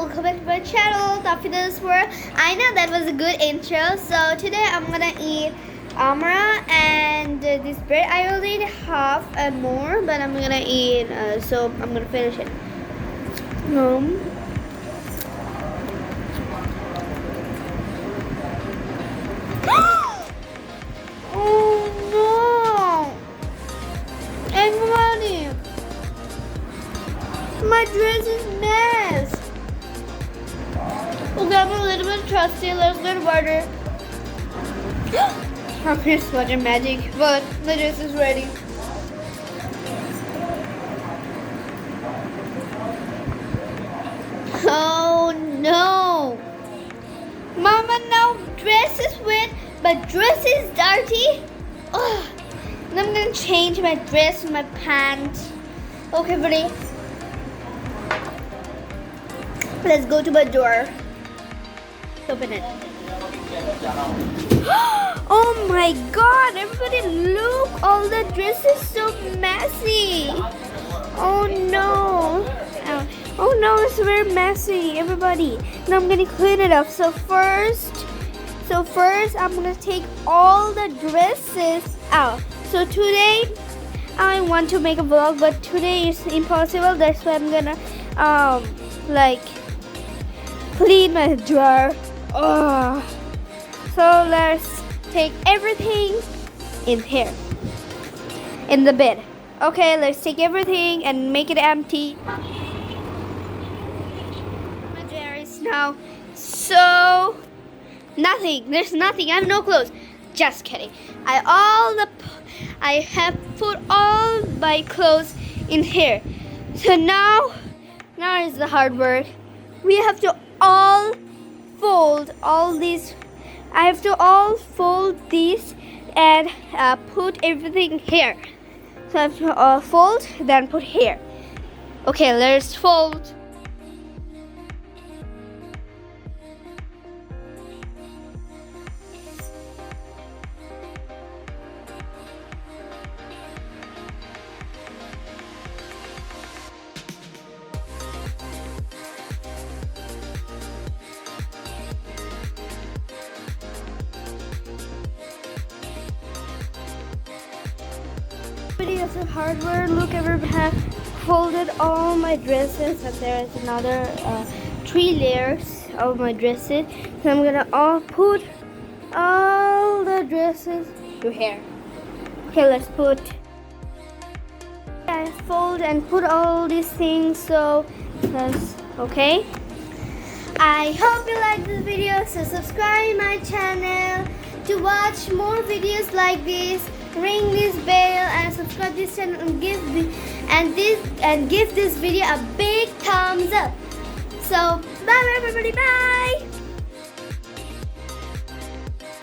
welcome back to my channel, Tafida's World. I know that was a good intro. So today I'm gonna eat amra and this bread. I already ate half and more, but I'm gonna eat. So I'm gonna finish it. Oh no! Everybody, my dress is mess. Okay, I'm a little bit trusty. Let's get water. Okay, water magic, but the dress is ready. Oh no! Mama, now dress is wet, but dress is dirty. Ugh. And I'm gonna change my dress and my pants. Okay, buddy. Let's go to my door. Open it. Oh my god, everybody look, all the dress is so messy. Oh no. Oh no, it's very messy, everybody. Now I'm gonna clean it up. So first I'm gonna take all the dresses out. So today I want to make a vlog, but today is impossible. That's why I'm gonna clean my drawer. Oh. So let's take everything in here, in the bed. Okay, let's take everything and make it empty. My drawer is now so nothing. There's nothing. I have no clothes. Just kidding. I have put all my clothes in here. So now is the hard work. We have to all fold all these. I have to all fold these and put everything here. So I have to all fold, then put here. Okay, let's fold. It's a hard work. Look, I have folded all my dresses, and there is another 3 layers of my dresses. So I'm gonna all put all the dresses to here. Okay, let's put. I fold and put all these things. So that's okay. I hope you like this video. So subscribe my channel to watch more videos like this. Ring this bell and subscribe this channel and give this video a big thumbs up. So bye everybody, bye.